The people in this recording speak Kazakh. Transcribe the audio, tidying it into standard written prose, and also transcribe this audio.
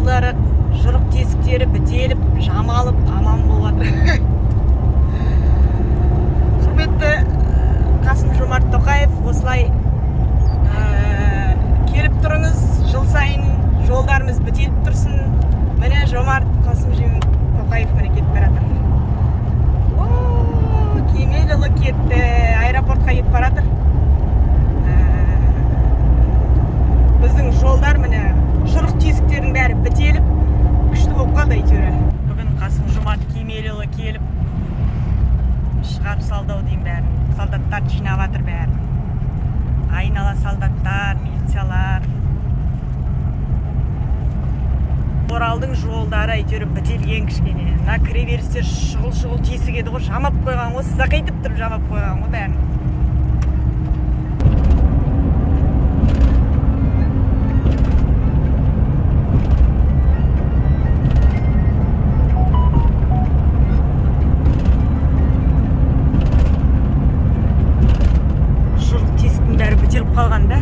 жолдары, жырық тесіктері бітеліп, жамалып, аман болады. Құрметті Қасым-Жомарт Тоқаев, осылай келіп тұрыңыз, жыл сайын жолдарымыз бітеліп тұрсын. Міне Жомарт Қасым-Жомарт Тоқаев міне кетіп баратыр. Кемелұлы кетті, аэропортқа кетіп баратыр. Біздің жолдар міне жырық тесіктердің бәрі бітеліп, күшті болып қалды әйтеуір. Бүгін Қасым-Жомарт Кемелұлы келіп шығарып салды деймін бәрін. Солдаттар жинап жатыр бәрін. Айнала солдаттар, милициялар. Оралдың жолдары әйтеуір бітелген кішкене. Мына кіреберістер шұғыл тесік еді ғой, жамап қойған ғой, сызақ етіп тұрып жамап қойған ғой бәрін. Жырық тесіктің бәрі бітеліп қалған да.